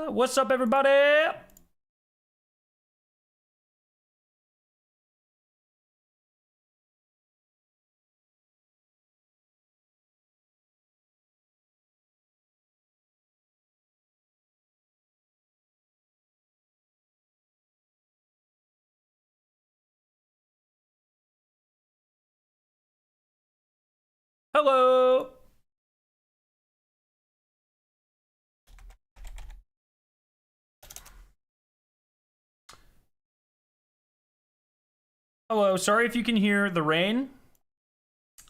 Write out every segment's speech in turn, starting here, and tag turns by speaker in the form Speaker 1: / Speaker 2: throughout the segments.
Speaker 1: What's up, everybody? Hello. Hello. Sorry if you can hear the rain.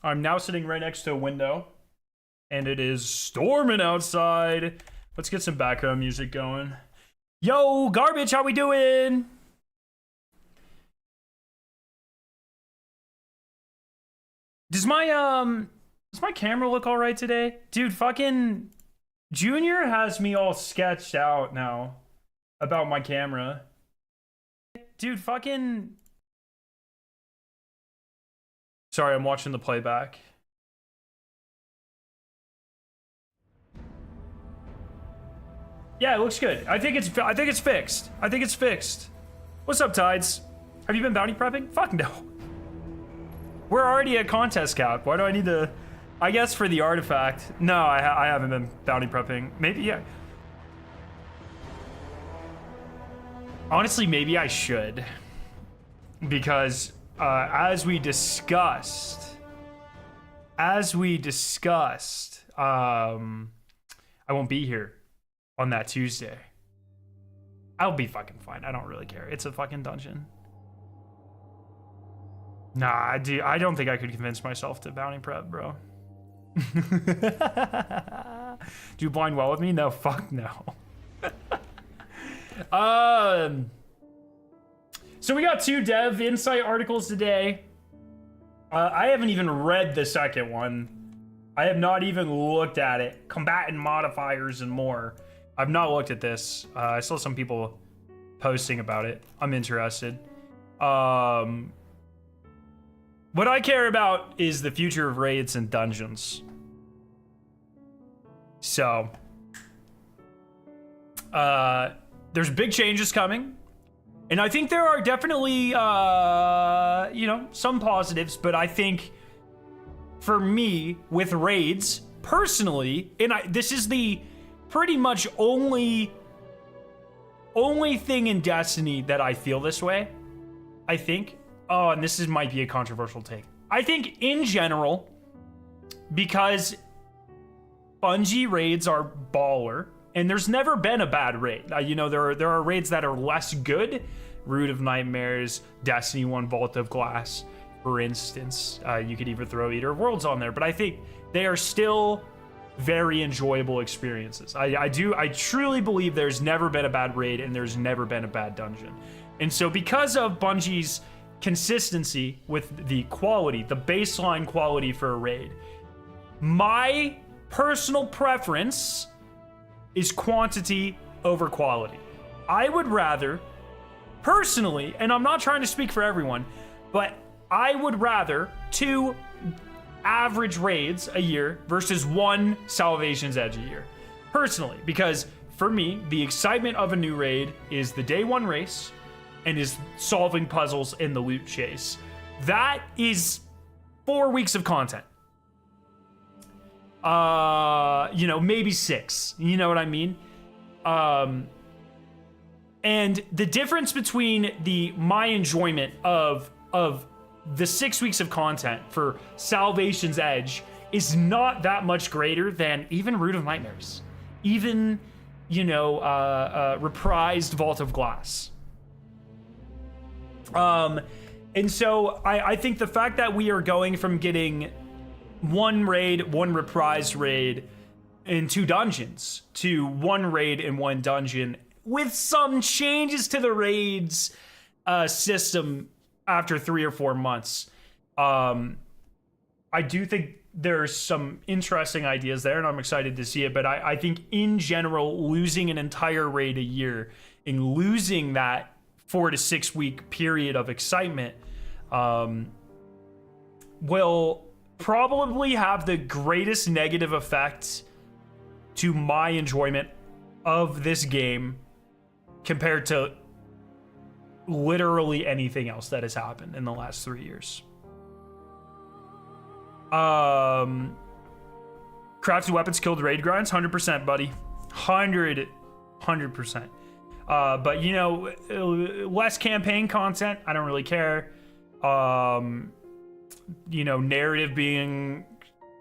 Speaker 1: I'm now sitting right next to a window, and it is storming outside. Let's get some background music going. Yo, garbage, how we doing? Does my camera look all right today? Dude, fucking Junior has me all sketched out now about my camera. Dude, fucking... Sorry, I'm watching the playback. Yeah, it looks good. I think it's fixed. I think it's fixed. What's up, Tides? Have you been bounty prepping? Fuck no. We're already at contest cap. Why do I need to... I guess for the artifact. No, I haven't been bounty prepping. Maybe, yeah. Honestly, maybe I should. Because, as we discussed, I won't be here on that Tuesday. I'll be fucking fine. I don't really care. It's a fucking dungeon. Nah, dude, I don't think I could convince myself to bounty prep, bro. Do you blind well with me? No, fuck no. So we got 2 dev insight articles today. I haven't even read the second one. I have not even looked at it. Combatant modifiers and more. I've not looked at this. I saw some people posting about it. I'm interested. What I care about is the future of raids and dungeons. So, there's big changes coming. And I think there are definitely, you know, some positives. But I think, for me, with raids, personally, and this is the pretty much only thing in Destiny that I feel this way, I think. Oh, and this might be a controversial take. I think in general, because Bungie raids are baller, and there's never been a bad raid. You know, there are raids that are less good. Root of Nightmares, Destiny 1 Vault of Glass, for instance. You could even throw Eater of Worlds on there, but I think they are still very enjoyable experiences. I truly believe there's never been a bad raid and there's never been a bad dungeon. And so because of Bungie's consistency with the quality, the baseline quality for a raid, my personal preference is quantity over quality. I would rather, personally, and I'm not trying to speak for everyone, but I would rather 2 average raids a year versus 1 Salvation's Edge a year. Personally, because for me, the excitement of a new raid is the day 1 race, and is solving puzzles in the loot chase. That is 4 weeks of content. You know, maybe 6. You know what I mean? And the difference between my enjoyment of the 6 weeks of content for Salvation's Edge is not that much greater than even Root of Nightmares. Even, you know, reprised Vault of Glass. And so I think the fact that we are going from getting 1 raid, 1 reprised raid in 2 dungeons to 1 raid in 1 dungeon with some changes to the raids system after 3 or 4 months. I do think there's some interesting ideas there and I'm excited to see it, but I think in general, losing an entire raid a year and losing that 4 to 6 week period of excitement will probably have the greatest negative effect to my enjoyment of this game compared to literally anything else that has happened in the last 3 years. Crafted weapons killed raid grinds, 100%, buddy. 100%. But you know, less campaign content, I don't really care. You know, narrative being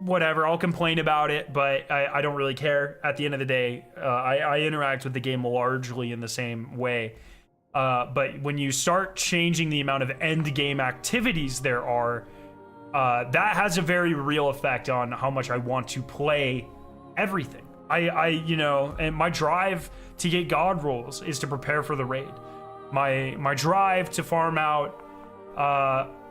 Speaker 1: whatever, I'll complain about it, but I don't really care. At the end of the day, I interact with the game largely in the same way. But when you start changing the amount of end game activities there are, that has a very real effect on how much I want to play everything. You know, and my drive to get god rolls is to prepare for the raid. My drive to farm out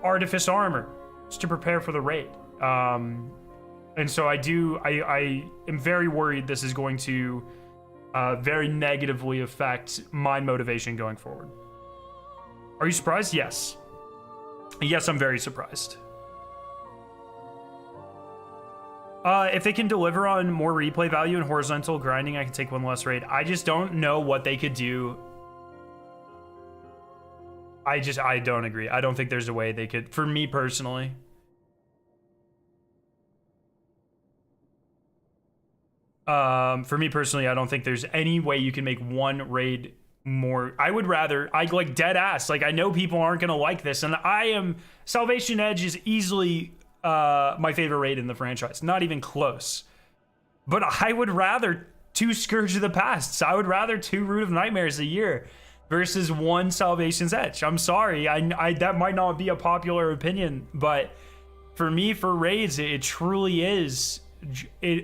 Speaker 1: artifice armor is to prepare for the raid. And so I am very worried this is going to very negatively affect my motivation going forward. Are you surprised? Yes. Yes, I'm very surprised. If they can deliver on more replay value and horizontal grinding, I can take one less raid. I just don't know what they could do. I don't agree. I don't think there's a way they could, for me personally. For me personally, I don't think there's any way you can make one raid more. I like dead ass. Like, I know people aren't going to like this, and Salvation Edge is easily my favorite raid in the franchise. Not even close. But I would rather 2 Scourge of the Pasts. I would rather 2 Root of Nightmares a year versus 1 Salvation's Edge. I'm sorry. I that might not be a popular opinion, but for me, for raids, it truly is.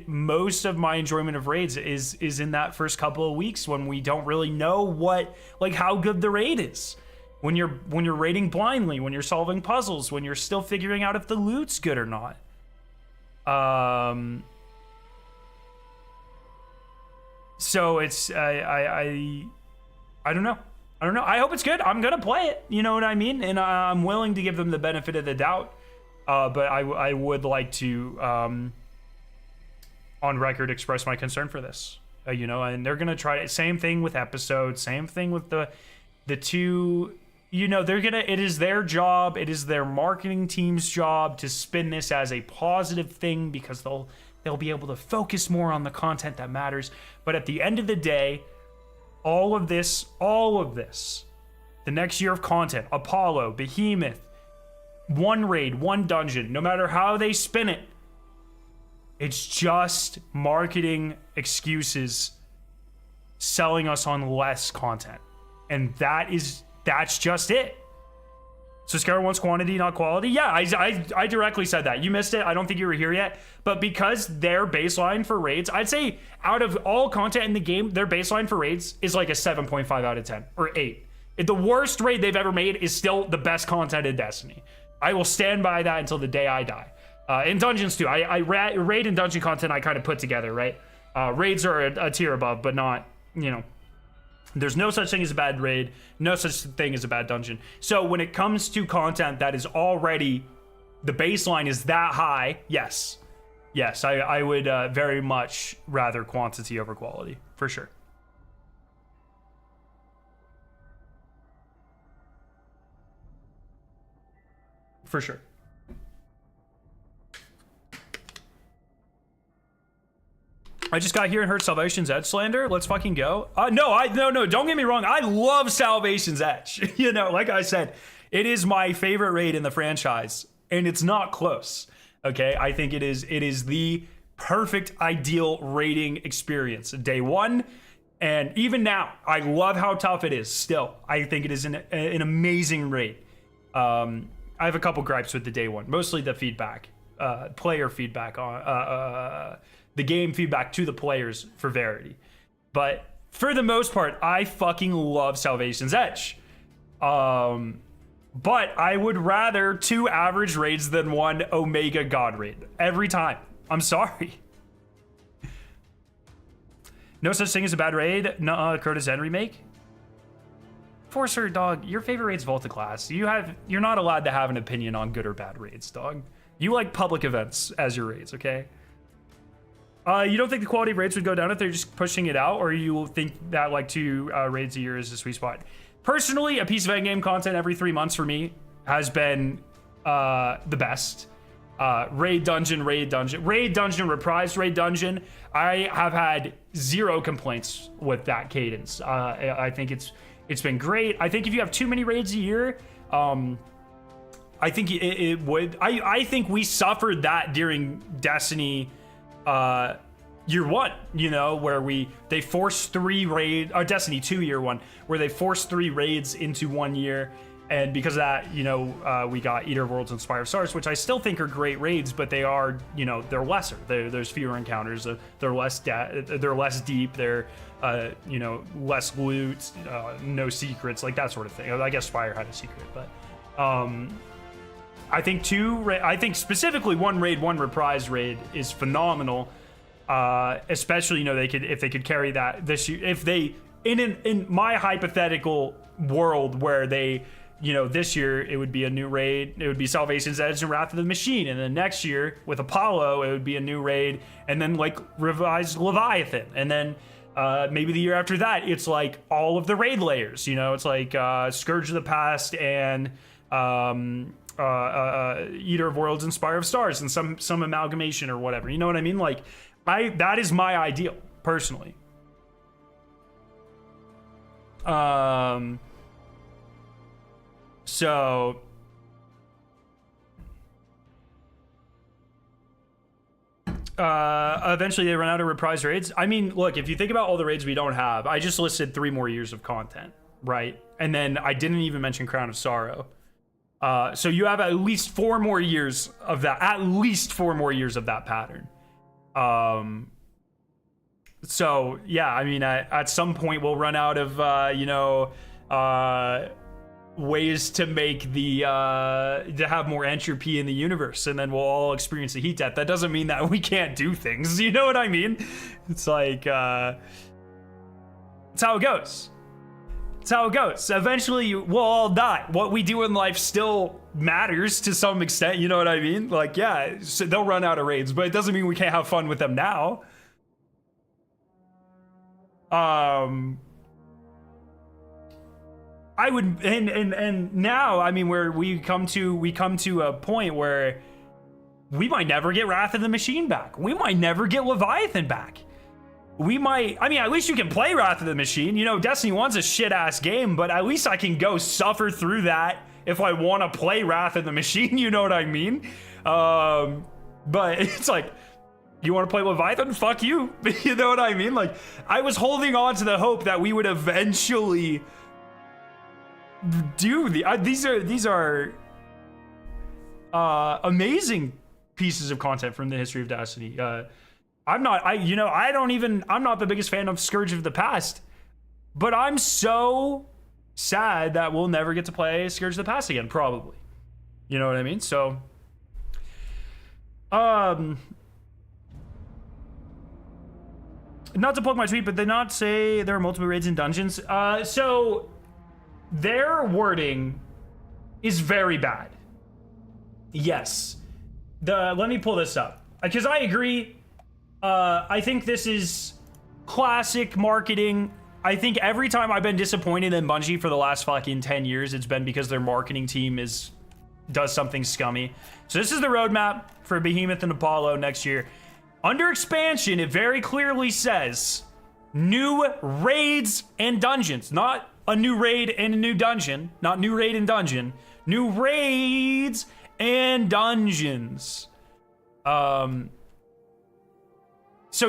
Speaker 1: Most of my enjoyment of raids is in that first couple of weeks when we don't really know how good the raid is. When you're raiding blindly, when you're solving puzzles, when you're still figuring out if the loot's good or not. So it's I don't know. I hope it's good. I'm gonna play it. You know what I mean? And I'm willing to give them the benefit of the doubt. But I would like to on record express my concern for this. You know, and they're gonna try it. Same thing with episodes. Same thing with the 2. You know, it is their job, it is their marketing team's job to spin this as a positive thing because they'll be able to focus more on the content that matters. But at the end of the day, all of this, the next year of content, Apollo, Behemoth, 1 raid, 1 dungeon, no matter how they spin it, it's just marketing excuses selling us on less content. And that's just it. So Skyrim wants quantity, not quality. Yeah, I directly said that. You missed it. I don't think you were here yet. But because their baseline for raids, I'd say out of all content in the game, their baseline for raids is like a 7.5 out of 10 or 8. The worst raid they've ever made is still the best content in Destiny. I will stand by that until the day I die. In dungeons too. Raid and dungeon content I kind of put together, right? Raids are a tier above, but not, you know. There's no such thing as a bad raid, no such thing as a bad dungeon. So when it comes to content that is already, the baseline is that high, yes, I would very much rather quantity over quality, for sure. For sure. I just got here and heard Salvation's Edge slander. Let's fucking go. No, don't get me wrong. I love Salvation's Edge. You know, like I said, it is my favorite raid in the franchise, and it's not close. Okay, I think it is the perfect, ideal raiding experience. Day 1, and even now, I love how tough it is. Still, I think it is an amazing raid. I have a couple gripes with the Day 1, mostly the feedback, player feedback on. The game feedback to the players for Verity. But for the most part, I fucking love Salvation's Edge. But I would rather 2 average raids than 1 Omega God raid. Every time. I'm sorry. No such thing as a bad raid. Nuh-uh, Crota's End remake. Forcer, dog, your favorite raid's Volta class. You're not allowed to have an opinion on good or bad raids, dog. You like public events as your raids, okay? You don't think the quality of raids would go down if they're just pushing it out, or you think that like 2 raids a year is a sweet spot? Personally, a piece of endgame content every 3 months for me has been the best. Raid dungeon, reprise, raid dungeon. I have had 0 complaints with that cadence. I think it's been great. I think if you have too many raids a year, I think it would. I think we suffered that during Destiny year 1, you know, where they forced 3 raids, or Destiny 2 year 1, where they forced 3 raids into 1 year. And because of that, you know, we got Eater of Worlds and Spire of Stars, which I still think are great raids, but they are, you know, they're lesser. There's fewer encounters. They're less deep. They're, you know, less loot, no secrets, like that sort of thing. I guess Spire had a secret, but I think I think specifically 1 raid, 1 reprise raid is phenomenal. Especially, you know, if they could carry that this year, if they in my hypothetical world where they, you know, this year it would be a new raid, it would be Salvation's Edge and Wrath of the Machine, and then next year with Apollo it would be a new raid, and then like revised Leviathan, and then maybe the year after that it's like all of the raid layers, you know, it's like Scourge of the Past and Eater of Worlds and Spire of Stars and some amalgamation or whatever, you know what I mean? Like that is my ideal personally. So eventually they run out of reprise raids. I mean, look, if you think about all the raids we don't have, I just listed 3 more years of content, right? And then I didn't even mention Crown of Sorrow. So you have at least 4 more years of that, pattern. So yeah, I mean, at some point we'll run out of, you know, ways to make to have more entropy in the universe, and then we'll all experience the heat death. That doesn't mean that we can't do things, you know what I mean? It's like it's how it goes. Eventually we'll all die. What we do in life still matters to some extent, you know what I mean? Like, yeah, so they'll run out of raids, but it doesn't mean we can't have fun with them now. I would, and now, I mean, where we come to a point where we might never get Wrath of the Machine back. We might never get Leviathan back. We might, I mean, at least you can play Wrath of the Machine. You know, Destiny 1's a shit-ass game, but at least I can go suffer through that if I want to play Wrath of the Machine, you know what I mean? But it's like, you want to play Leviathan? Fuck you. You know what I mean? Like, I was holding on to the hope that we would eventually do these are amazing pieces of content from the history of Destiny. I'm not the biggest fan of Scourge of the Past, but I'm so sad that we'll never get to play Scourge of the Past again, probably. You know what I mean? So not to plug my tweet, but they not say there are multiple raids in dungeons. So their wording is very bad. Yes. Let me pull this up, because I agree. I think this is classic marketing. I think every time I've been disappointed in Bungie for the last fucking 10 years, it's been because their marketing team does something scummy. So this is the roadmap for Behemoth and Apollo next year. Under expansion, it very clearly says new raids and dungeons, not a new raid and a new dungeon, not new raid and dungeon, new raids and dungeons. So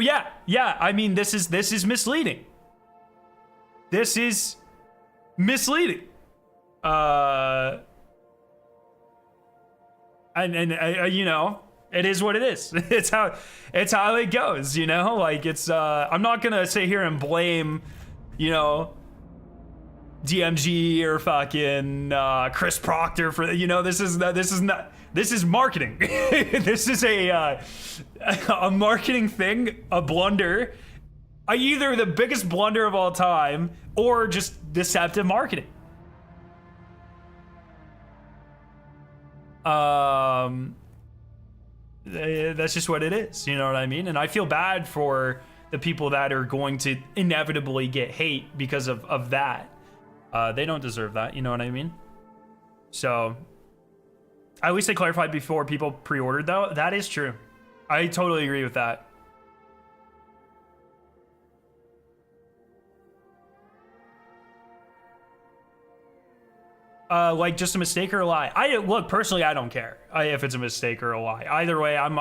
Speaker 1: yeah, I mean, this is misleading. This is misleading. And you know, it is what it is. It's how it goes, you know? Like, it's I'm not gonna sit here and blame, you know, DMG or fucking Chris Proctor for, you know, this is marketing. This is a marketing thing, a blunder, either the biggest blunder of all time or just deceptive marketing. That's just what it is. You know what I mean? And I feel bad for the people that are going to inevitably get hate because of that. They don't deserve that. You know what I mean? So at least they clarified before people pre-ordered, though. That is true. I totally agree with that. Like just a mistake or a lie. Look, personally, I don't care if it's a mistake or a lie. Either way, I'm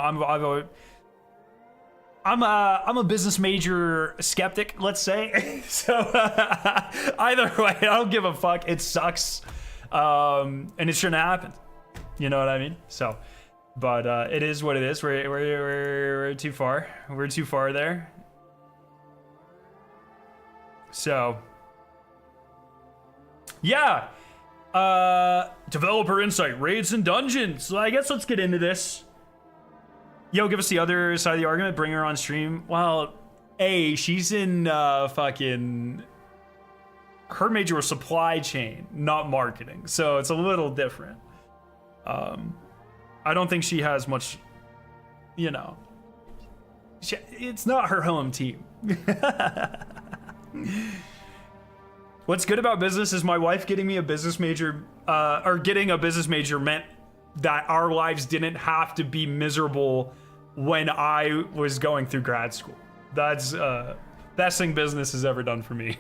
Speaker 1: a business major skeptic, let's say. So either way, I don't give a fuck. It sucks, and it shouldn't happen. You know what I mean? So, but it is what it is. We're too far. We're too far there. So, yeah. Developer insight, raids and dungeons. So I guess let's get into this. Yo, give us the other side of the argument. Bring her on stream. Well, she's in fucking. Her major was supply chain, not marketing, so it's a little different. I don't think she has much. You know, it's not her home team. What's good about business is my wife getting me a business major, or getting a business major meant that our lives didn't have to be miserable when I was going through grad school. That's best thing business has ever done for me.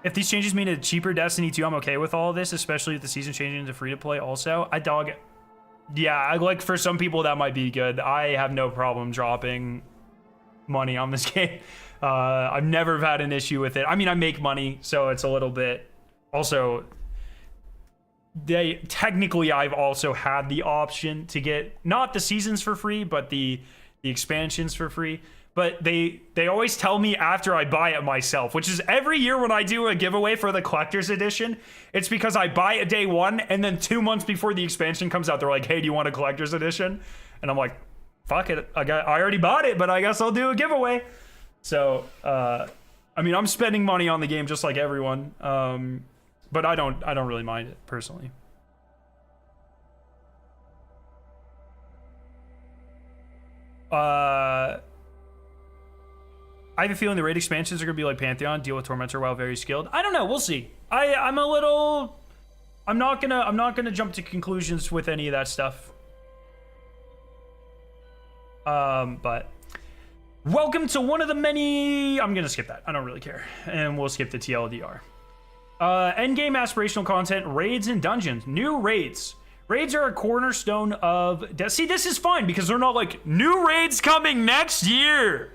Speaker 1: If these changes mean a cheaper Destiny 2, I'm okay with all of this, especially if the season changing into free to play also. Yeah, like for some people that might be good. I have no problem dropping money on this game. I've never had an issue with it. I mean, I make money, so it's a little bit. Also, technically I've also had the option to get not the seasons for free, but the expansions for free. But they always tell me after I buy it myself, which is every year when I do a giveaway for the collector's edition, it's because I buy it day one, and then 2 months before the expansion comes out, they're like, hey, do you want a collector's edition? And I'm like, fuck it, I already bought it, but I guess I'll do a giveaway. So, I mean, I'm spending money on the game just like everyone, but I don't really mind it personally. I have a feeling the raid expansions are gonna be like Pantheon, deal with Tormentor while very skilled. I don't know, we'll see. I'm not gonna jump to conclusions with any of that stuff. But welcome to one of the many. I'm gonna skip that. I don't really care, and we'll skip the TLDR. Endgame aspirational content, raids and dungeons. New raids. Raids are a cornerstone of. See, this is fine because they're not like new raids coming next year.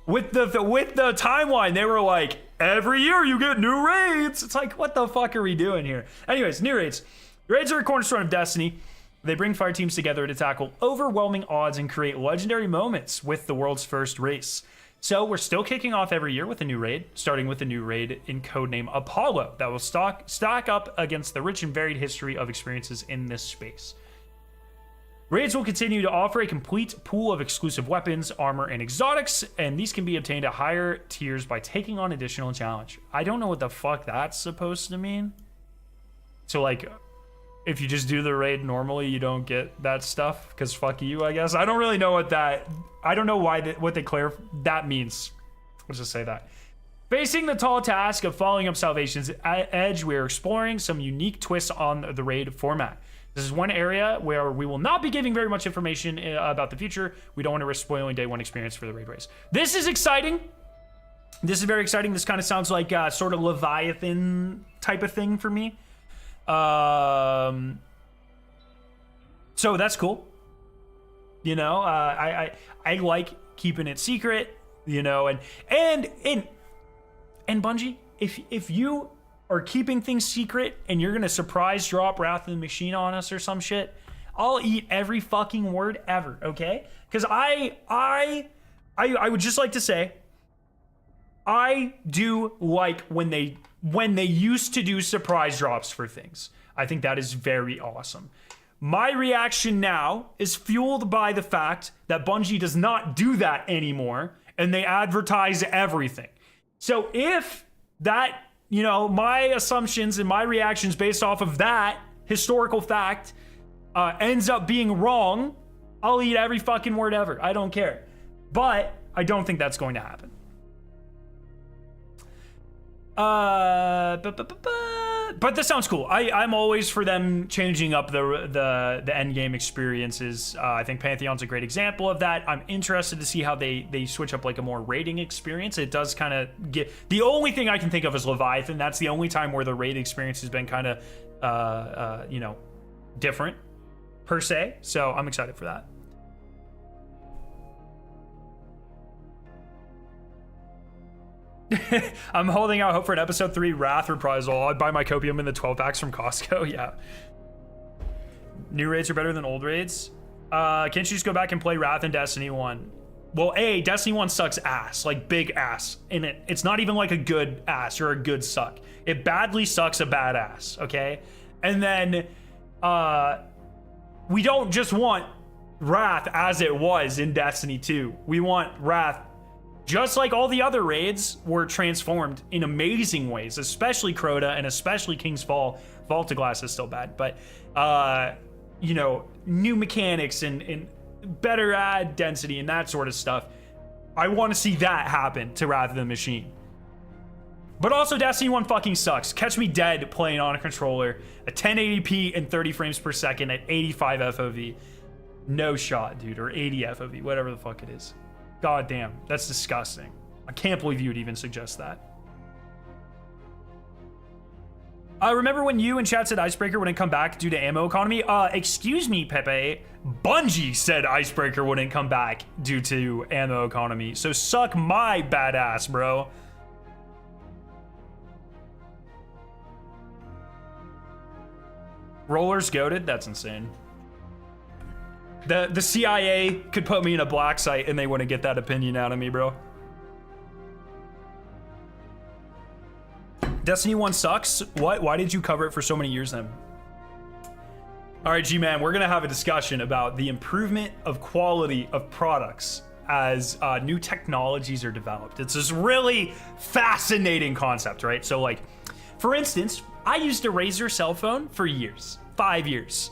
Speaker 1: With the timeline, they were like every year you get new raids. It's like, what the fuck are we doing here? Anyways, new raids. Raids are a cornerstone of Destiny. They bring fire teams together to tackle overwhelming odds and create legendary moments with the world's first race. So we're still kicking off every year with a new raid, starting with a new raid in codename Apollo that will stack up against the rich and varied history of experiences in this space. Raids will continue to offer a complete pool of exclusive weapons, armor, and exotics, and these can be obtained at higher tiers by taking on additional challenge. I don't know what the fuck that's supposed to mean. So like, if you just do the raid normally, you don't get that stuff because fuck you, I guess. I don't really know what that. I don't know why what they that means. Let's just say that. Facing the tall task of following up Salvation's edge, we are exploring some unique twists on the raid format. This is one area where we will not be giving very much information about the future. We don't want to risk spoiling day one experience for the raid race. This is exciting. This is very exciting. This kind of sounds like sort of Leviathan type of thing for me. So that's cool. You know, I like keeping it secret, you know, and Bungie, if you are keeping things secret and you're gonna surprise drop Wrath of the Machine on us or some shit, I'll eat every fucking word ever, okay? Because I would just like to say, I do like when they used to do surprise drops for things. I think that is very awesome. My reaction now is fueled by the fact that Bungie does not do that anymore and they advertise everything. So if that you know, my assumptions and my reactions based off of that historical fact ends up being wrong, I'll eat every fucking word ever. I don't care. But I don't think that's going to happen. But this sounds cool. I'm always for them changing up the end game experiences. I think Pantheon's a great example of that. I'm interested to see how they switch up like a more raiding experience. It does kind of get, the only thing I can think of is Leviathan. That's the only time where the raid experience has been kind of you know, different per se. So I'm excited for that. I'm holding out hope for an episode 3 Wrath Reprisal. I'd buy my copium in the 12 packs from Costco. Yeah. New raids are better than old raids. Can't you just go back and play Wrath in Destiny 1? Well, Destiny 1 sucks ass, like big ass. And it's not even like a good ass or a good suck. It badly sucks a bad ass, okay? And then we don't just want Wrath as it was in Destiny 2. We want Wrath just like all the other raids were transformed in amazing ways, especially Crota and especially King's Fall. Vault of Glass is still bad, but you know, new mechanics and better ad density and that sort of stuff. I want to see that happen to Wrath of the Machine. But also Destiny 1 fucking sucks. Catch me dead playing on a controller at 1080p and 30 frames per second at 85 FOV. No shot, dude, or 80 FOV, whatever the fuck it is. God damn, that's disgusting. I can't believe you would even suggest that. Remember when you and chat said Icebreaker wouldn't come back due to ammo economy? Excuse me, Pepe. Bungie said Icebreaker wouldn't come back due to ammo economy. So suck my badass, bro. Rollers goated? That's insane. The CIA could put me in a black site and they wouldn't get that opinion out of me, bro. Destiny 1 sucks? What? Why did you cover it for so many years then? All right, G-Man, we're gonna have a discussion about the improvement of quality of products as new technologies are developed. It's this really fascinating concept, right? So like, for instance, I used a Razer cell phone for years, 5 years.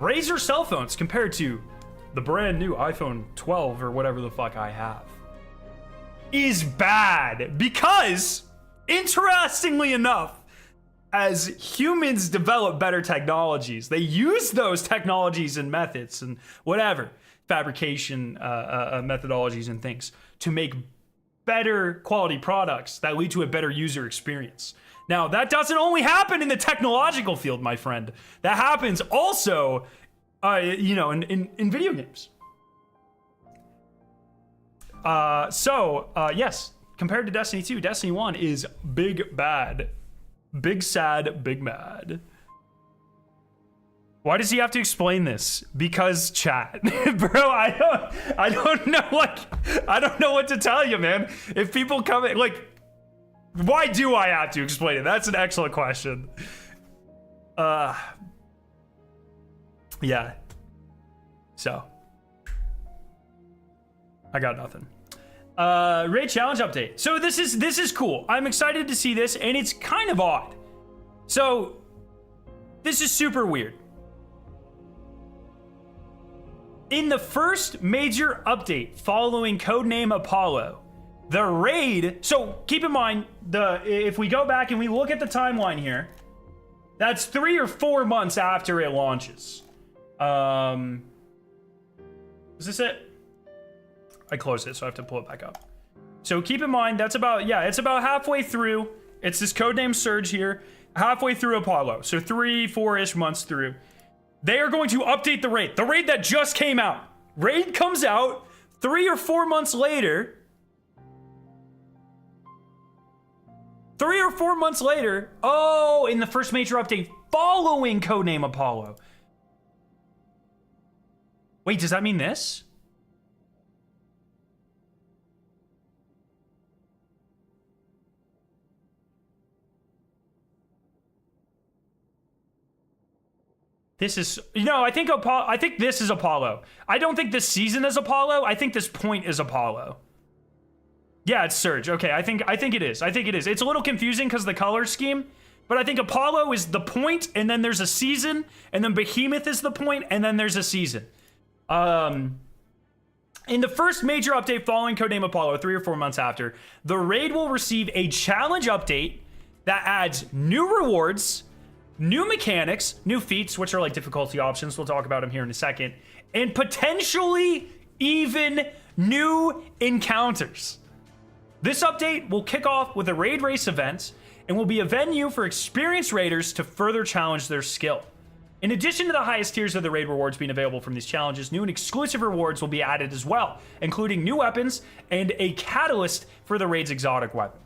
Speaker 1: Razer cell phones compared to the brand new iPhone 12 or whatever the fuck I have is bad because, interestingly enough, as humans develop better technologies, they use those technologies and methods and whatever, fabrication methodologies and things to make better quality products that lead to a better user experience. Now, that doesn't only happen in the technological field, my friend. That happens also, you know, in video games. Yes, compared to Destiny 2, Destiny 1 is big bad. Big sad, big mad. Why does he have to explain this? Because chat. Bro, I don't know, like, I don't know what to tell you, man. If people come in, like, why do I have to explain it? That's an excellent question. Yeah. So. I got nothing. Raid challenge update. So this is cool. I'm excited to see this, and it's kind of odd. So, this is super weird. In the first major update following Codename Apollo, the raid, so keep in mind, if we go back and we look at the timeline here, that's 3 or 4 months after it launches. Is this it? I closed it, so I have to pull it back up. So keep in mind, that's about, yeah, it's about halfway through. It's this codename Surge here, halfway through Apollo. So 3, 4-ish months through. They are going to update the raid that just came out. Raid comes out 3 or 4 months later. 3 or 4 months later, oh, in the first major update following Codename Apollo. Wait, does that mean this? This is, no, I think this is Apollo. I don't think this season is Apollo. I think this point is Apollo. Yeah, it's Surge. Okay, I think it is. I think it is. It's a little confusing because the color scheme, but I think Apollo is the point, and then there's a season, and then Behemoth is the point, and then there's a season. In the first major update following Codename Apollo, 3 or 4 months after, the raid will receive a challenge update that adds new rewards, new mechanics, new feats, which are like difficulty options. We'll talk about them here in a second, and potentially even new encounters. This update will kick off with a raid race event and will be a venue for experienced raiders to further challenge their skill. In addition to the highest tiers of the raid rewards being available from these challenges, new and exclusive rewards will be added as well, including new weapons and a catalyst for the raid's exotic weapon.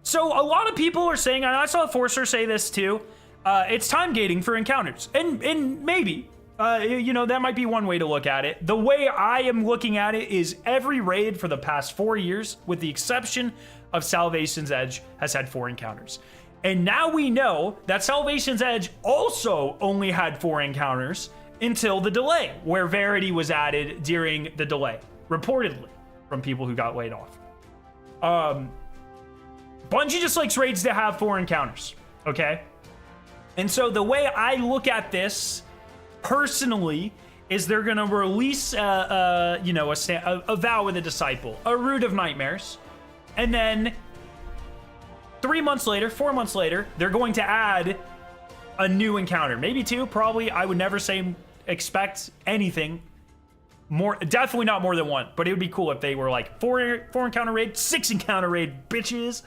Speaker 1: So a lot of people are saying, and I saw Forcer say this too, it's time gating for encounters. And maybe, you know, that might be one way to look at it. The way I am looking at it is every raid for the past 4 years, with the exception of Salvation's Edge, has had 4 encounters. And now we know that Salvation's Edge also only had 4 encounters until the delay, where Verity was added during the delay, reportedly, from people who got laid off. Bungie just likes raids to have 4 encounters, okay? And so the way I look at this, personally, is they're gonna release, a Vow with a Disciple, a Root of Nightmares, and then 3 months later, 4 months later, they're going to add a new encounter. Maybe 2, probably. I would never say expect anything more, definitely not more than 1, but it would be cool if they were like 4 encounter raid, 6 encounter raid, bitches.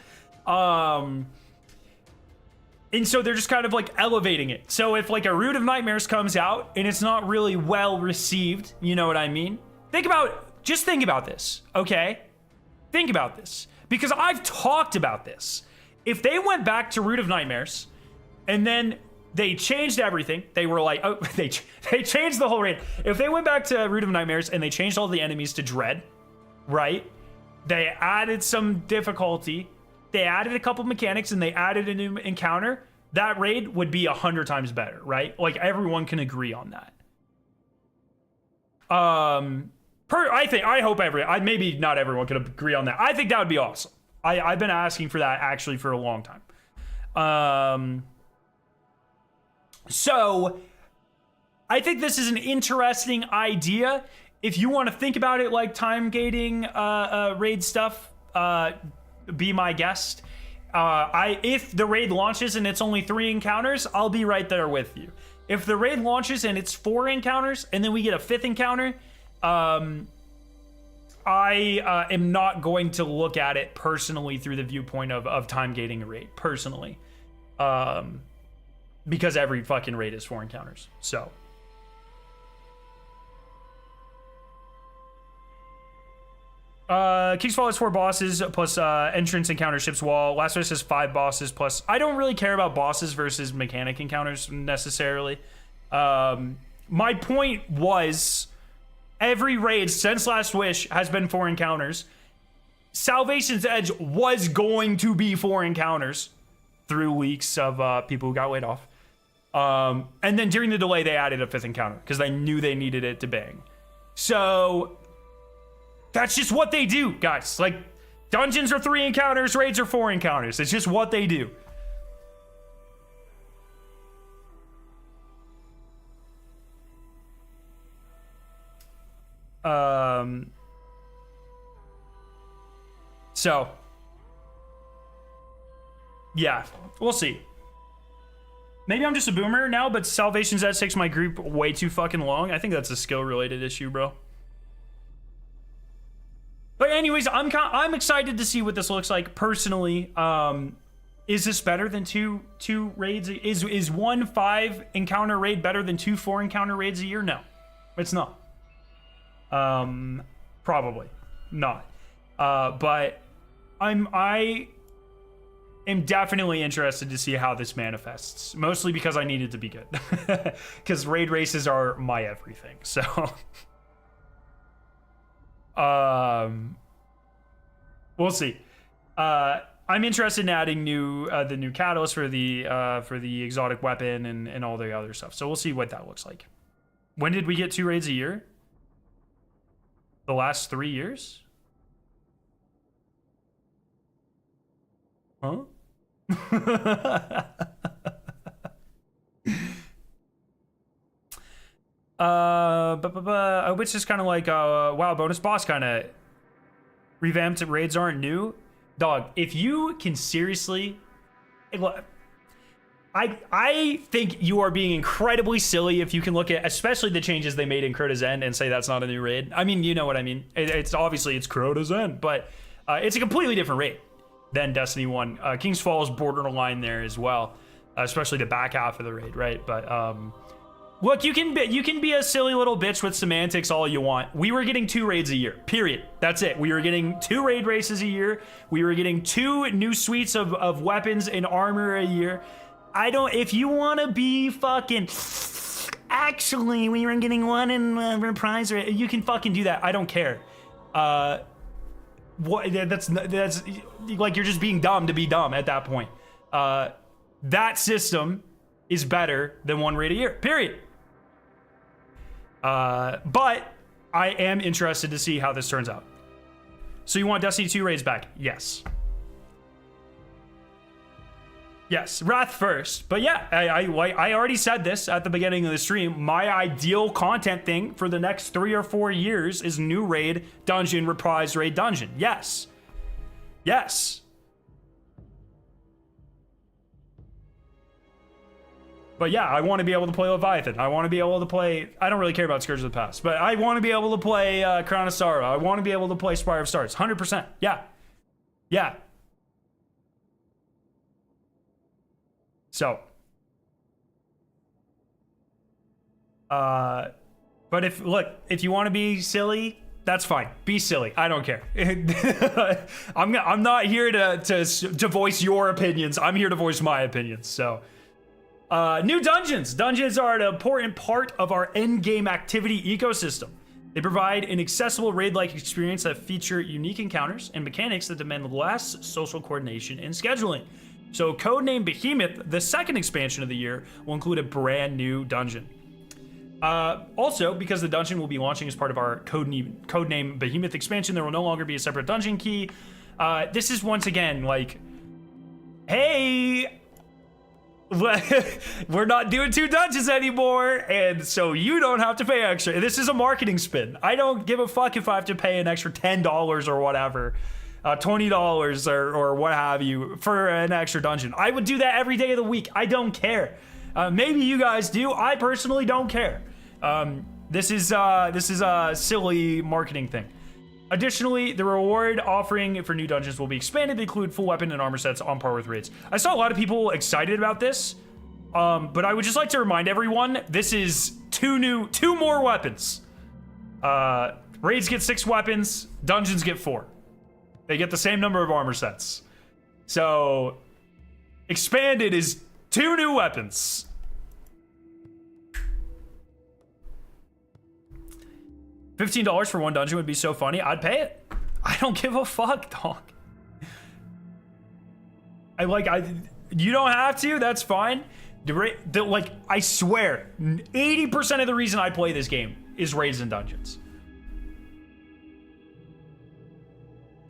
Speaker 1: And so they're just kind of like elevating it. So if like a Root of Nightmares comes out and it's not really well received, you know what I mean? Just think about this, okay? Think about this, because I've talked about this. If they went back to Root of Nightmares and then they changed everything, they were like, oh, they changed the whole raid. If they went back to Root of Nightmares and they changed all the enemies to Dread, right? They added some difficulty, they added a couple mechanics, and they added a new encounter, that raid would be 100 times better, right? Like, everyone can agree on that. I hope maybe not everyone can agree on that. I think that would be awesome. I've been asking for that actually for a long time. So I think this is an interesting idea. If you want to think about it like time gating raid stuff, be my guest. If the raid launches and it's only 3 encounters, I'll be right there with you. If the raid launches and it's 4 encounters and then we get a 5th encounter, I am not going to look at it personally through the viewpoint of time gating a raid, personally. Because every fucking raid is 4 encounters, so. King's Fall has 4 bosses, plus entrance encounter, ship's wall. Last Wish has 5 bosses, plus I don't really care about bosses versus mechanic encounters necessarily. My point was, every raid since Last Wish has been 4 encounters. Salvation's Edge was going to be 4 encounters through leaks of people who got laid off. And then during the delay, they added a 5th encounter because they knew they needed it to bang. So that's just what they do, guys. Like, dungeons are 3 encounters, raids are 4 encounters. It's just what they do. So yeah, we'll see. Maybe I'm just a boomer now, but Salvation's Edge takes my group way too fucking long. I think that's a skill related issue, bro. But anyways, I'm excited to see what this looks like personally. Is this better than two raids? Is 1 5 encounter raid better than 2 4 encounter raids a year? No, it's not. Probably not. But I am definitely interested to see how this manifests. Mostly because I need it to be good. Because raid races are my everything. So, we'll see. I'm interested in adding the new catalyst for the exotic weapon and all the other stuff. So we'll see what that looks like. When did we get 2 raids a year? The last 3 years? Huh? Which is kind of like wow, bonus boss kind of revamped. Raids aren't new, dog. If you can seriously, I think you are being incredibly silly if you can look at especially the changes they made in Crota's End and say that's not a new raid. I mean, you know what I mean. It's obviously it's Crota's End, but it's a completely different raid than Destiny 1. King's Fall is borderline there as well, especially the back half of the raid, right? But look, you can be a silly little bitch with semantics all you want. We were getting 2 raids a year, period. That's it. We were getting 2 raid races a year. We were getting 2 new suites of weapons and armor a year. If you want to be fucking, actually, we were getting 1 in Reprisal, you can fucking do that. I don't care. That's like, you're just being dumb to be dumb at that point. That system is better than 1 raid a year, period. But I am interested to see how this turns out. So you want Destiny 2 raids back? Yes. Yes, Wrath first. But yeah, I already said this at the beginning of the stream. My ideal content thing for the next 3 or 4 years is new raid, dungeon, reprise, raid, dungeon. Yes. Yes. But yeah, I want to be able to play Leviathan. I want to be able to play... I don't really care about Scourge of the Past, but I want to be able to play Crown of Sorrow. I want to be able to play Spire of Stars. 100%. Yeah. Yeah. So, but if you want to be silly, that's fine. Be silly. I don't care. I'm not here to voice your opinions. I'm here to voice my opinions. So, new dungeons. Dungeons are an important part of our end game activity ecosystem. They provide an accessible raid-like experience that feature unique encounters and mechanics that demand less social coordination and scheduling. So codename Behemoth, the second expansion of the year, will include a brand new dungeon. Also, because the dungeon will be launching as part of our codename Behemoth expansion, there will no longer be a separate dungeon key. This is once again like, hey, we're not doing 2 dungeons anymore, and so you don't have to pay extra. This is a marketing spin. I don't give a fuck if I have to pay an extra $10 or whatever. $20 or what have you for an extra dungeon. I would do that every day of the week. I don't care. Maybe you guys do. I personally don't care. This is a silly marketing thing. Additionally, the reward offering for new dungeons will be expanded to include full weapon and armor sets on par with raids. I saw a lot of people excited about this, but I would just like to remind everyone, this is 2 more weapons. Raids get 6 weapons, dungeons get 4. They get the same number of armor sets. So, expanded is 2 new weapons. $15 for 1 dungeon would be so funny. I'd pay it. I don't give a fuck, dog. You don't have to. That's fine. I swear, 80% of the reason I play this game is raids and dungeons.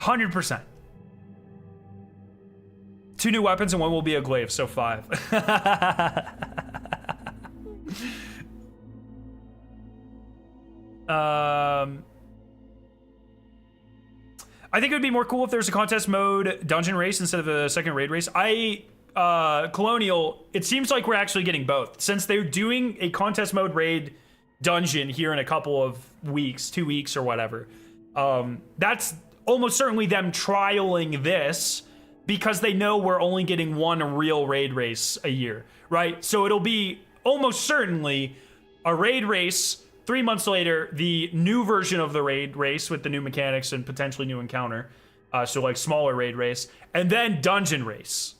Speaker 1: 100%. 2 new weapons and 1 will be a glaive, so 5. I think it would be more cool if there's a contest mode dungeon race instead of a second raid race. Colonial, it seems like we're actually getting both. Since they're doing a contest mode raid dungeon here in a couple of weeks, 2 weeks or whatever, that's almost certainly them trialing this because they know we're only getting 1 real raid race a year, right? So it'll be almost certainly a raid race, 3 months later, the new version of the raid race with the new mechanics and potentially new encounter. So like smaller raid race, and then dungeon race.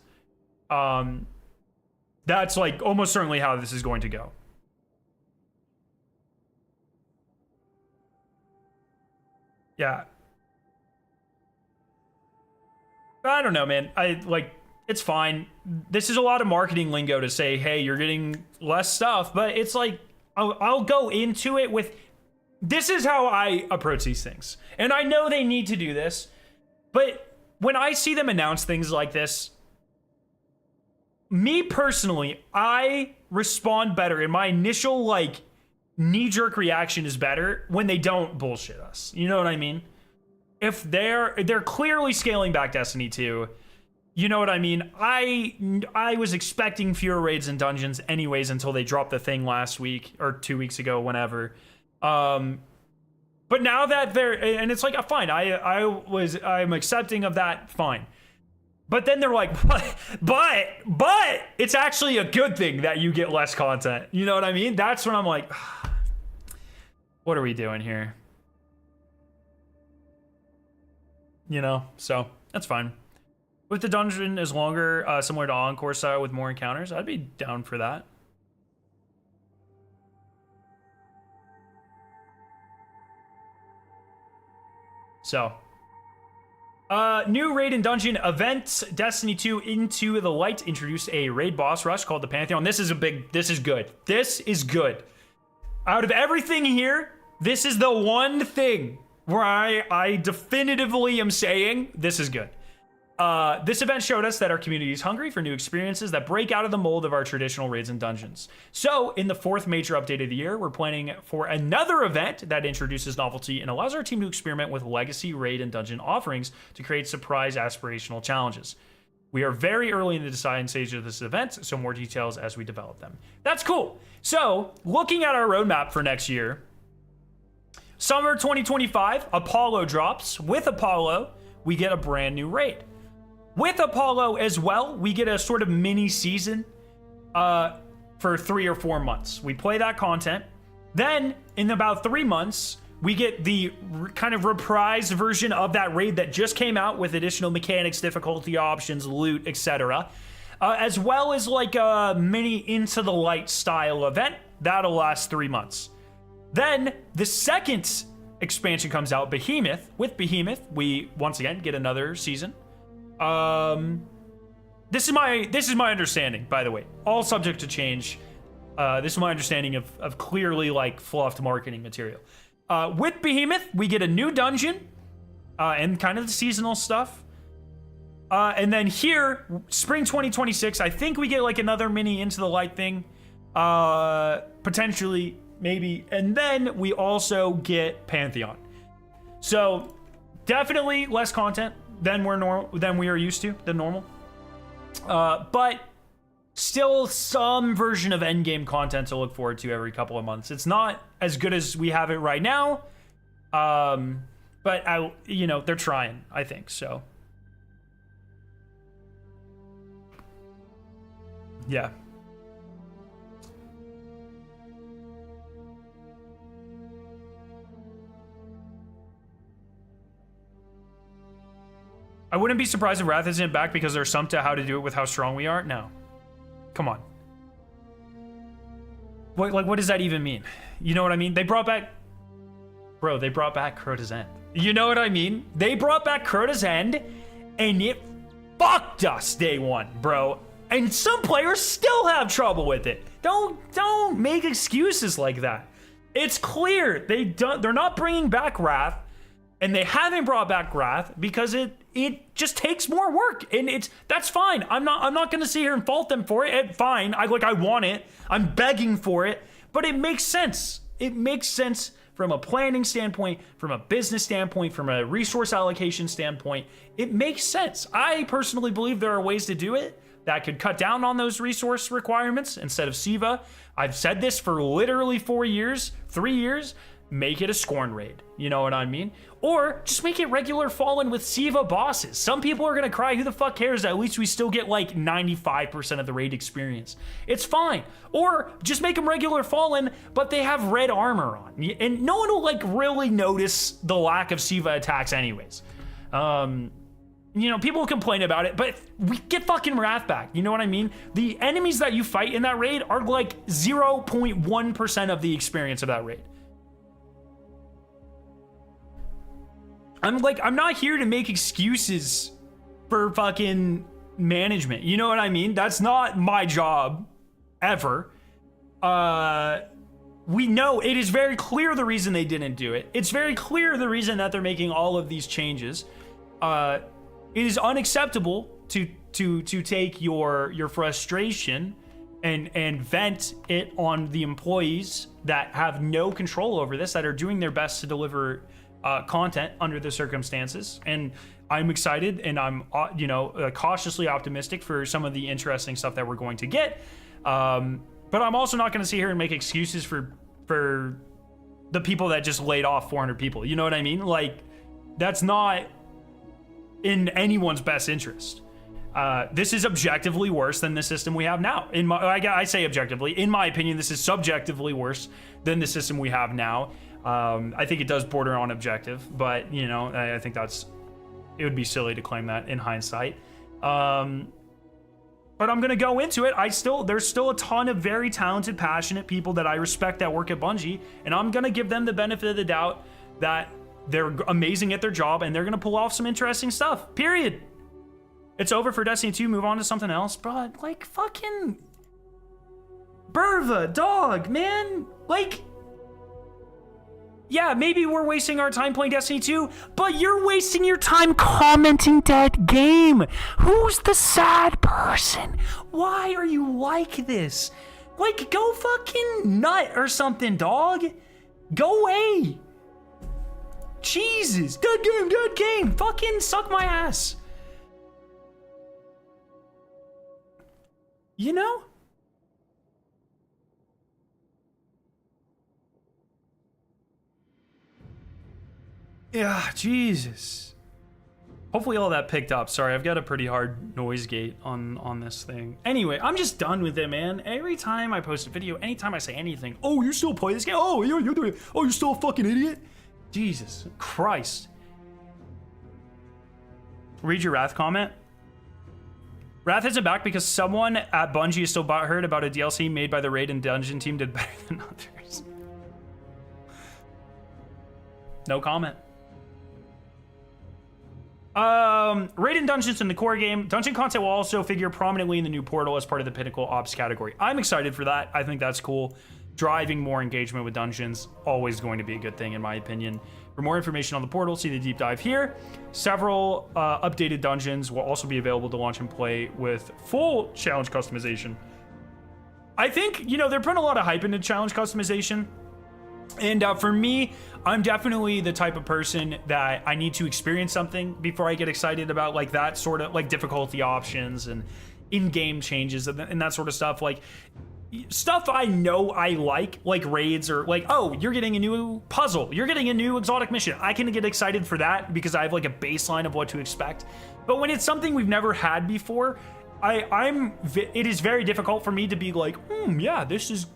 Speaker 1: That's like almost certainly how this is going to go. Yeah. I don't know, man. It's fine. This is a lot of marketing lingo to say, hey, you're getting less stuff, but it's like, I'll go into it with, this is how I approach these things. And I know they need to do this, but when I see them announce things like this, me personally, I respond better, and my initial like knee-jerk reaction is better when they don't bullshit us. You know what I mean? If they're clearly scaling back Destiny 2, you know what I mean? I was expecting fewer raids and dungeons anyways until they dropped the thing last week or 2 weeks ago, whenever. But now that they're, and it's like, fine, I'm accepting of that, fine. But then they're like, but it's actually a good thing that you get less content. You know what I mean? That's when I'm like, what are we doing here? You know, so that's fine. If the dungeon is longer, similar to Encore style with more encounters, I'd be down for that. So, new raid and dungeon events. Destiny 2 Into the Light introduced a raid boss rush called the Pantheon. This is good. This is good. Out of everything here, this is the one thing where I definitively am saying this is good. This event showed us that our community is hungry for new experiences that break out of the mold of our traditional raids and dungeons. So, in the 4th major update of the year, we're planning for another event that introduces novelty and allows our team to experiment with legacy raid and dungeon offerings to create surprise aspirational challenges. We are very early in the design stage of this event, so more details as we develop them. That's cool. So, looking at our roadmap for next year, summer 2025, Apollo drops. With Apollo, we get a brand new raid. With Apollo as well, we get a sort of mini season for 3 or 4 months. We play that content. Then, in about 3 months, we get the kind of reprised version of that raid that just came out with additional mechanics, difficulty options, loot, etc. As well as like a mini Into the Light style event. That'll last 3 months. Then, the second expansion comes out, Behemoth. With Behemoth, we once again get another season. This is my understanding, by the way, all subject to change. This is my understanding of clearly like fluffed marketing material. With Behemoth, we get a new dungeon, and kind of the seasonal stuff. And then here, spring 2026, I think we get like another mini Into the Light thing, potentially, maybe. And then we also get Pantheon. So definitely less content than we are used to, than normal. But still some version of endgame content to look forward to every couple of months. It's not as good as we have it right now. But they're trying, I think, so. Yeah. I wouldn't be surprised if Wrath isn't back because there's some to how to do it with how strong we are. No. Come on. What does that even mean? You know what I mean? They brought back Crota's End. You know what I mean? They brought back Crota's End, and it fucked us day one, bro. And some players still have trouble with it. Don't make excuses like that. It's clear they're not bringing back Wrath, and they haven't brought back Wrath because it just takes more work, and that's fine. I'm not gonna sit here and fault them for it. Fine, I want it. I'm begging for it, but it makes sense. It makes sense from a planning standpoint, from a business standpoint, from a resource allocation standpoint. It makes sense. I personally believe there are ways to do it that could cut down on those resource requirements instead of Siva. I've said this for literally 4 years, 3 years. Make it a Scorn raid. You know what I mean? Or just make it regular Fallen with Siva bosses. Some people are gonna cry, who the fuck cares? At least we still get like 95% of the raid experience. It's fine. Or just make them regular Fallen, but they have red armor on. And no one will like really notice the lack of Siva attacks anyways. People complain about it, but we get fucking Wrath back. You know what I mean? The enemies that you fight in that raid are like 0.1% of the experience of that raid. I'm not here to make excuses for fucking management. You know what I mean? That's not my job, ever. We know it is very clear the reason they didn't do it. It's very clear the reason that they're making all of these changes. It is unacceptable to take your frustration and vent it on the employees that have no control over this, that are doing their best to deliver content under the circumstances. And I'm excited, and I'm cautiously optimistic for some of the interesting stuff that we're going to get. But I'm also not going to sit here and make excuses for the people that just laid off 400 people. You know what I mean? Like, that's not in anyone's best interest. This is objectively worse than the system we have now. I say objectively. In my opinion, this is subjectively worse than the system we have now. I think it does border on objective, but I think it would be silly to claim that in hindsight. But I'm gonna go into it. There's still a ton of very talented, passionate people that I respect that work at Bungie, and I'm gonna give them the benefit of the doubt that they're amazing at their job and they're gonna pull off some interesting stuff. Period. It's over for Destiny 2. Move on to something else, but like fucking Burva, dog, man. Like, yeah, maybe we're wasting our time playing Destiny 2, but you're wasting your time commenting that game. Who's the sad person? Why are you like this? Like, go fucking nut or something, dog. Go away. Jesus, dead game. Fucking suck my ass. You know? Yeah, Jesus. Hopefully all that picked up. Sorry, I've got a pretty hard noise gate on this thing. Anyway, I'm just done with it, man. Every time I post a video, anytime I say anything, oh, you still play this game? Oh, you're doing it. Oh, you're still a fucking idiot? Jesus Christ. Read your Wrath comment. Wrath isn't back because someone at Bungie is still butthurt about a DLC made by the Raid and Dungeon team did better than others. No comment. Raid and Dungeons in the core game. Dungeon content will also figure prominently in the new portal as part of the Pinnacle Ops category. I'm excited for that. I think that's cool. Driving more engagement with dungeons, always going to be a good thing in my opinion. For more information on the portal, see the deep dive here. Several updated dungeons will also be available to launch and play with full challenge customization. I think, they're putting a lot of hype into challenge customization. And for me, I'm definitely the type of person that I need to experience something before I get excited about like that sort of like difficulty options and in-game changes and that sort of stuff. Like stuff I know I like raids or like, oh, you're getting a new puzzle, you're getting a new exotic mission. I can get excited for that because I have like a baseline of what to expect. But when it's something we've never had before, it is very difficult for me to be like, yeah, this is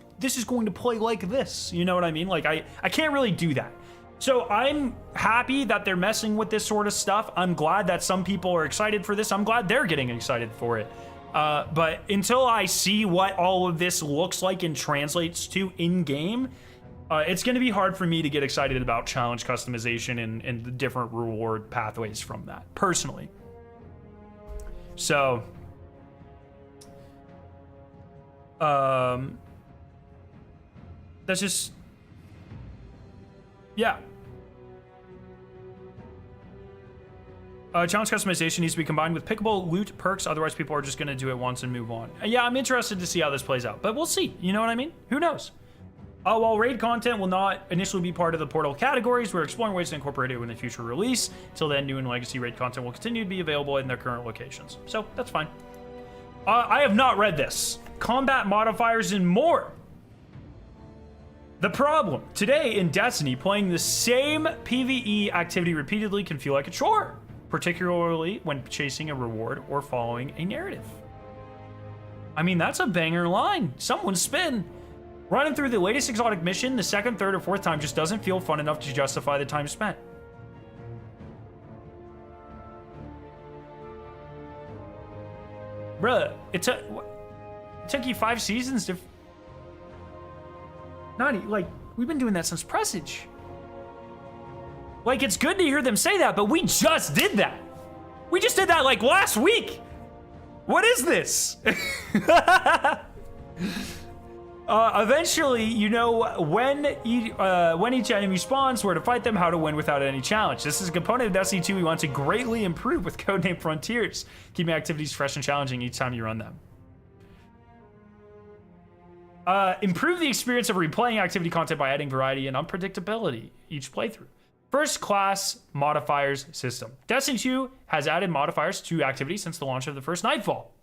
Speaker 1: going to play like this. You know what I mean? Like I can't really do that. So I'm happy that they're messing with this sort of stuff. I'm glad that some people are excited for this. I'm glad they're getting excited for it. But until I see what all of this looks like and translates to in-game, it's going to be hard for me to get excited about challenge customization and the different reward pathways from that, personally. So, that's just, yeah. Challenge customization needs to be combined with pickable loot perks, otherwise people are just going to do it once and move on. Yeah, I'm interested to see how this plays out, but we'll see. You know what I mean? Who knows? While raid content will not initially be part of the portal categories, we're exploring ways to incorporate it in the future release. Till then, new and legacy raid content will continue to be available in their current locations. So, that's fine. I have not read this. Combat modifiers and more. The problem. Today in Destiny, playing the same PvE activity repeatedly can feel like a chore, particularly when chasing a reward or following a narrative. I mean, that's a banger line. Someone spin. Running through the latest exotic mission the second, third, or fourth time just doesn't feel fun enough to justify the time spent. Bruh, it took you 5 seasons to... we've been doing that since Presage. Like, it's good to hear them say that, but we just did that. We just did that, like, last week. What is this? Eventually, you know when each enemy spawns, where to fight them, how to win without any challenge. This is a component of Destiny 2 we want to greatly improve with Codename Frontiers, keeping activities fresh and challenging each time you run them. Improve the experience of replaying activity content by adding variety and unpredictability each playthrough. First class modifiers system. Destiny 2 has added modifiers to activities since the launch of the first Nightfall.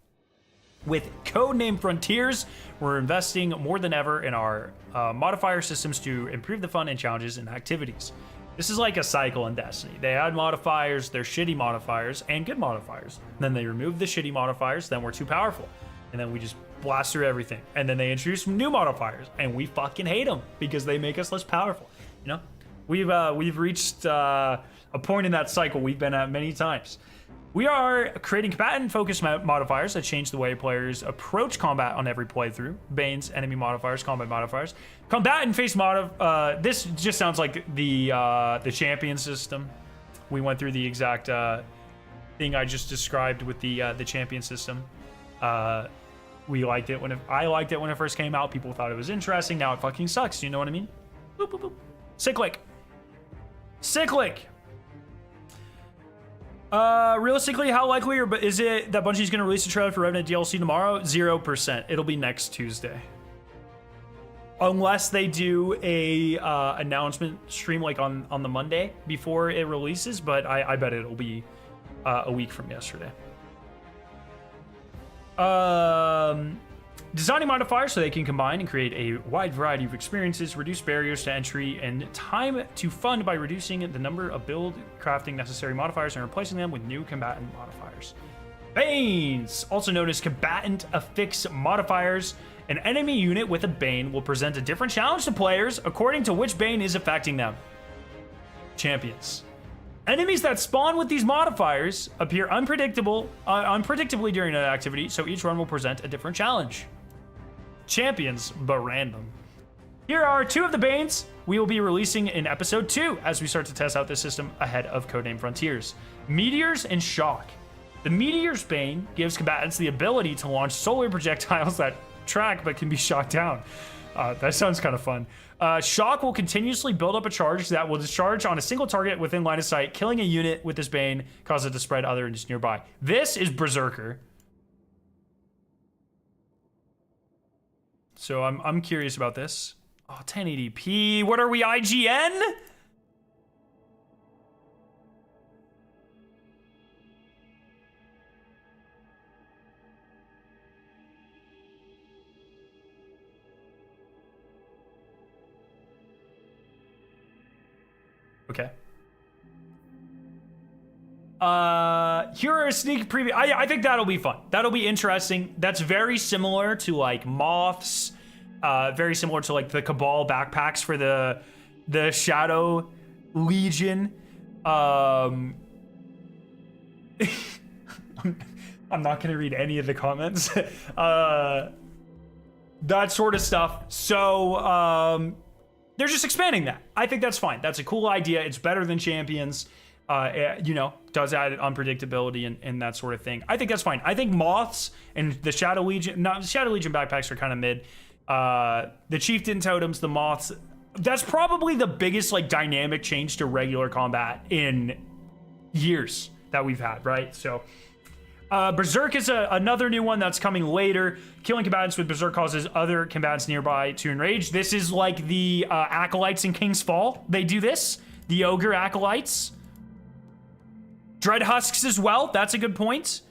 Speaker 1: With Codename Frontiers, we're investing more than ever in our modifier systems to improve the fun and challenges in activities. This is like a cycle in Destiny. They add modifiers, they're shitty modifiers, and good modifiers. Then they remove the shitty modifiers, then we're too powerful. And then we just blast through everything. And then they introduce some new modifiers, and we fucking hate them because they make us less powerful. You know, we've reached a point in that cycle we've been at many times. We are creating combatant-focused modifiers that change the way players approach combat on every playthrough. Banes, enemy modifiers, combat modifiers. Combatant face this just sounds like the champion system. We went through the exact thing I just described with the champion system. We liked it I liked it when it first came out. People thought it was interesting. Now it fucking sucks. You know what I mean? Boop, boop, boop. Cyclic. Realistically, how likely is it that Bungie's going to release a trailer for Revenant DLC tomorrow? 0%. It'll be next Tuesday. Unless they do a announcement stream like on the Monday before it releases, but I bet it'll be a week from yesterday. Designing modifiers so they can combine and create a wide variety of experiences, reduce barriers to entry and time to fund by reducing the number of build crafting necessary modifiers and replacing them with new combatant modifiers. Banes, also known as combatant affix modifiers. An enemy unit with a Bane will present a different challenge to players according to which Bane is affecting them. Champions. Enemies that spawn with these modifiers appear unpredictably during an activity, so each run will present a different challenge. Champions, but random. Here are two of the Banes we will be releasing in episode 2 as we start to test out this system ahead of Codename Frontiers. Meteors and Shock. The Meteor's Bane gives combatants the ability to launch solar projectiles that track but can be shot down. That sounds kind of fun. Shock will continuously build up a charge that will discharge on a single target within line of sight, killing a unit with this Bane, cause it to spread other units nearby. This is Berserker. So I'm curious about this. Oh, 1080p. What are we, IGN? Okay. Here are a sneak preview. I think that'll be fun. That'll be interesting. That's very similar to like Moths. Very similar to like the Cabal backpacks for the Shadow Legion. I'm not gonna read any of the comments. That sort of stuff. So they're just expanding that. I think that's fine. That's a cool idea. It's better than Champions. You know, does add unpredictability and that sort of thing. I think that's fine. I think Moths and the Shadow Legion, the Shadow Legion backpacks are kind of mid. The Chieftain Totems, the Moths, that's probably the biggest like dynamic change to regular combat in years that we've had, right? So Berserk is another new one that's coming later. Killing combatants with Berserk causes other combatants nearby to enrage. This is like the Acolytes in King's Fall. They do this. The Ogre Acolytes. Dread Husks as well. That's a good point.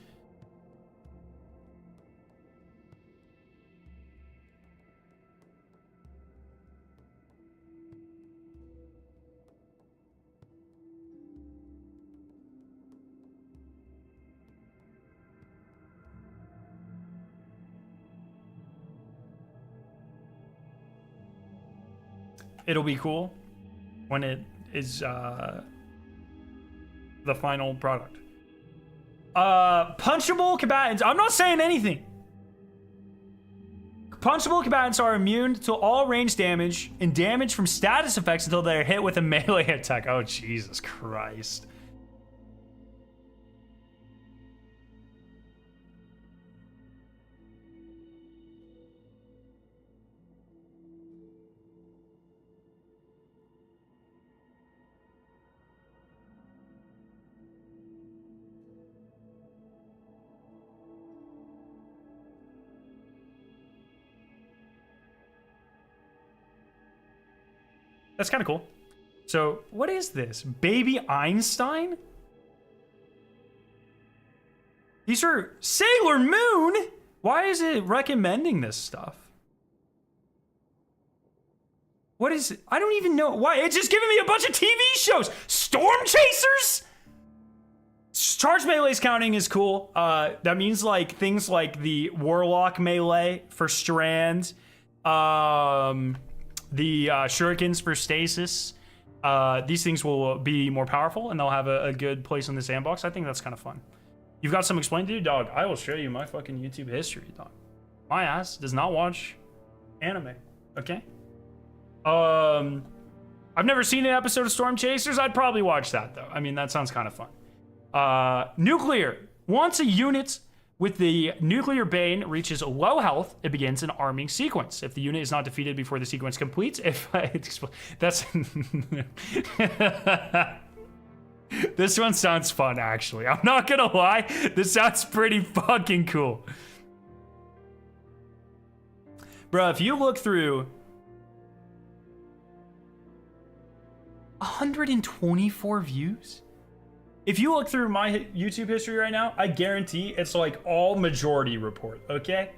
Speaker 1: It'll be cool when it is the final product. Punchable combatants. I'm not saying anything. Punchable combatants are immune to all range damage and damage from status effects until they're hit with a melee attack. Oh, Jesus Christ. That's kind of cool. So what is this? Baby Einstein? These are Sailor Moon? Why is it recommending this stuff? What is it? I don't even know. Why? It's just giving me a bunch of TV shows. Storm Chasers? Charge melee's counting is cool. That means like things like the Warlock melee for Strand, the Shurikens for Stasis. These things will be more powerful and they'll have a good place in the sandbox. I think that's kind of fun. You've got some explained to you, dog. I will show you my fucking YouTube history, dog. My ass does not watch anime, okay? I've never seen an episode of Storm Chasers. I'd probably watch that though. I mean, that sounds kind of fun. Nuclear. Once a unit with the Nuclear Bane reaches low health, it begins an arming sequence. If the unit is not defeated before the sequence completes, that's this one sounds fun, actually. I'm not gonna lie. This sounds pretty fucking cool. Bro, if you look through 124 views? If you look through my YouTube history right now, I guarantee it's like all majority report, okay?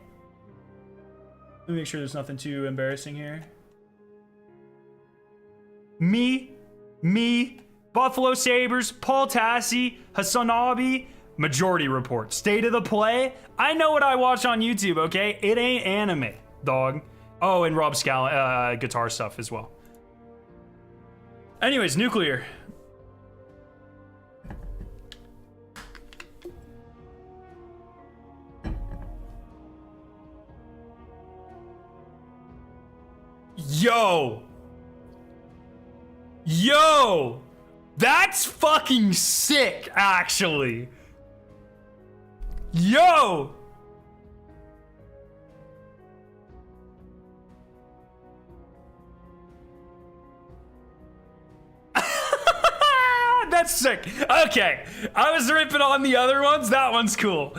Speaker 1: Let me make sure there's nothing too embarrassing here. Me, Buffalo Sabres, Paul Tassi, Hasanabi, majority report. State of the play. I know what I watch on YouTube, okay? It ain't anime, dog. Oh, and Rob Scallon, guitar stuff as well. Anyways, Nuclear. Yo, that's fucking sick, actually. Yo. That's sick. Okay, I was ripping on the other ones. That one's cool.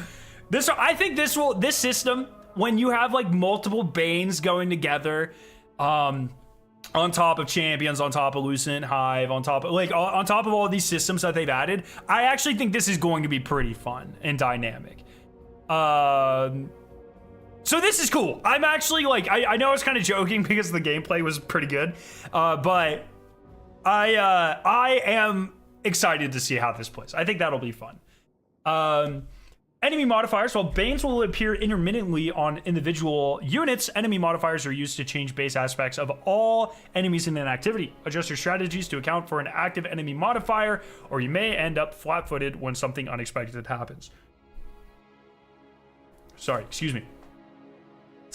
Speaker 1: I think this system, when you have like multiple Banes going together, on top of Champions, on top of Lucent Hive, on top of all these systems that they've added, I actually think this is going to be pretty fun and dynamic. So this is cool. I'm actually like, I know I was kind of joking because the gameplay was pretty good, but I am excited to see how this plays. I think that'll be fun. Enemy modifiers. While Banes will appear intermittently on individual units, enemy modifiers are used to change base aspects of all enemies in an activity. Adjust your strategies to account for an active enemy modifier, or you may end up flat-footed when something unexpected happens. Sorry, excuse me.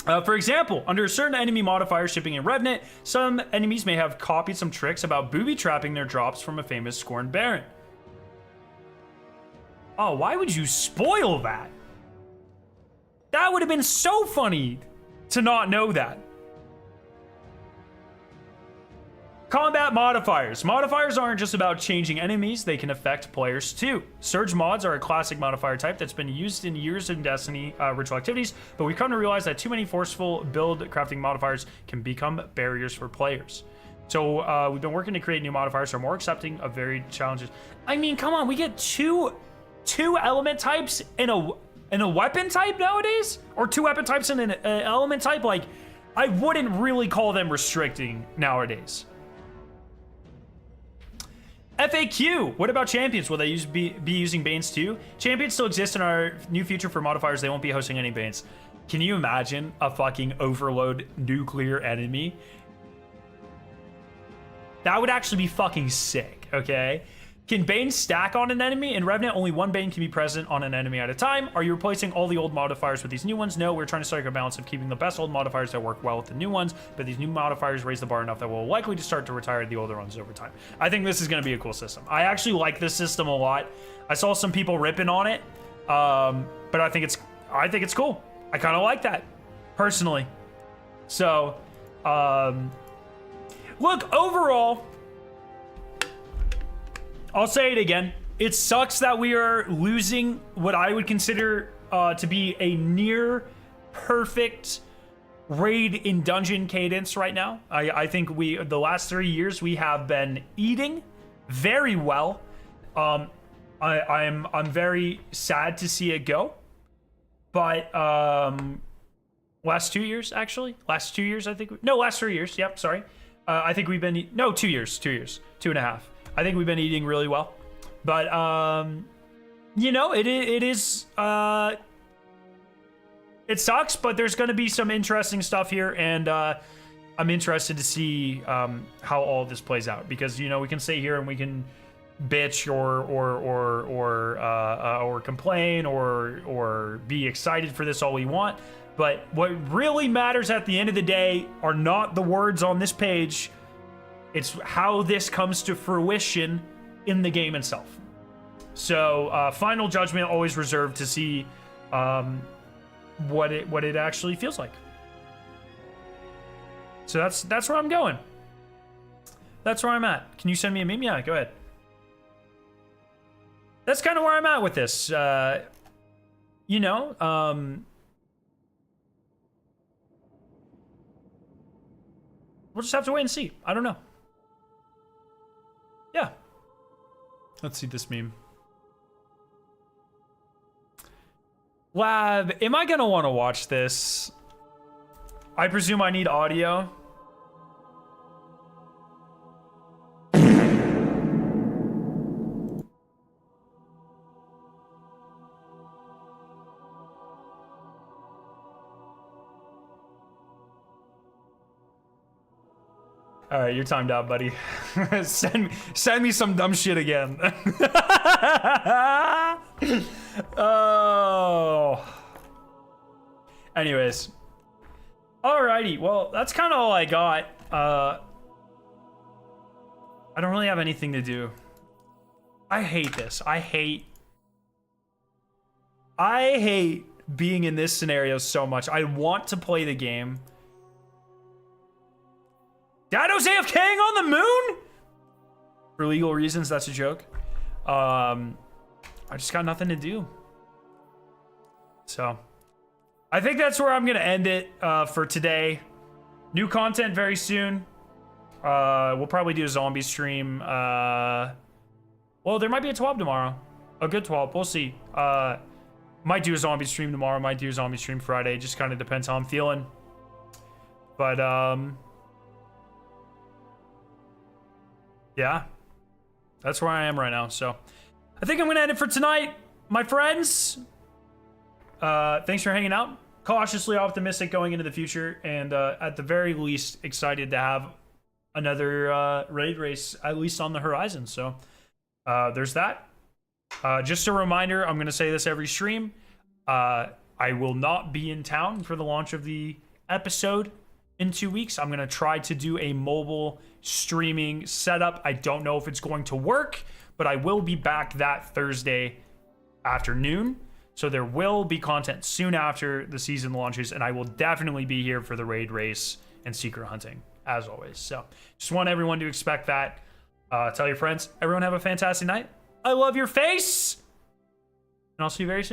Speaker 1: For example, under certain enemy modifiers shipping in Revenant, some enemies may have copied some tricks about booby-trapping their drops from a famous Scorned Baron. Oh, why would you spoil that? That would have been so funny to not know that. Combat modifiers. Modifiers aren't just about changing enemies, they can affect players too. Surge mods are a classic modifier type that's been used in years in Destiny ritual activities, but we've come to realize that too many forceful build crafting modifiers can become barriers for players. So we've been working to create new modifiers that are more accepting of varied challenges. I mean, come on, we get two element types in a weapon type nowadays, or two weapon types in an element type. Like, I wouldn't really call them restricting nowadays. FAQ. What about champions? Will they be using Banes too? Champions still exist in our new future for modifiers. They won't be hosting any Banes. Can you imagine a fucking overload nuclear enemy? That would actually be fucking sick. Okay. Can Bane stack on an enemy? In Revenant, only one Bane can be present on an enemy at a time. Are you replacing all the old modifiers with these new ones? No, we're trying to strike a balance of keeping the best old modifiers that work well with the new ones, but these new modifiers raise the bar enough that we'll likely to start to retire the older ones over time. I think this is going to be a cool system. I actually like this system a lot. I saw some people ripping on it, but I think it's cool. I kind of like that, personally. So, look, overall, I'll say it again. It sucks that we are losing what I would consider to be a near perfect raid in dungeon cadence right now. I think the last 3 years we have been eating very well. I'm very sad to see it go, but last 2 years actually, last 2 years I think. No, last 3 years. Yep, sorry. I think we've been 2 years, 2.5. I think we've been eating really well, but you know, it is. It sucks, but there's going to be some interesting stuff here, and I'm interested to see how all this plays out, because you know we can sit here and we can bitch or complain or be excited for this all we want, but what really matters at the end of the day are not the words on this page. It's how this comes to fruition in the game itself. So final judgment always reserved to see what it actually feels like. So that's where I'm going. That's where I'm at. Can you send me a meme? Yeah, go ahead. That's kind of where I'm at with this. You know, we'll just have to wait and see. I don't know. Yeah. Let's see this meme. Lab, am I gonna want to watch this? I presume I need audio. All right, you're timed out, buddy. send me some dumb shit again. Oh. Anyways. Alrighty, well, that's kind of all I got. I don't really have anything to do. I hate this. I hate being in this scenario so much. I want to play the game. Dado's AFKing on the moon? For legal reasons, that's a joke. I just got nothing to do. So, I think that's where I'm going to end it for today. New content very soon. We'll probably do a zombie stream. Well, there might be a TWAB tomorrow. A good TWAB. We'll see. Might do a zombie stream tomorrow. Might do a zombie stream Friday. Just kind of depends how I'm feeling. But, yeah, that's where I am right now. So I think I'm going to end it for tonight, my friends. Thanks for hanging out. Cautiously optimistic going into the future, and at the very least excited to have another raid race at least on the horizon. So there's that. Just a reminder, I'm going to say this every stream. I will not be in town for the launch of the episode in 2 weeks. I'm going to try to do a mobile streaming setup. I don't know if it's going to work, but I will be back that Thursday afternoon. So there will be content soon after the season launches, and I will definitely be here for the raid race and secret hunting, as always. So just want everyone to expect that. Tell your friends. Everyone have a fantastic night. I love your face, and I'll see you very soon.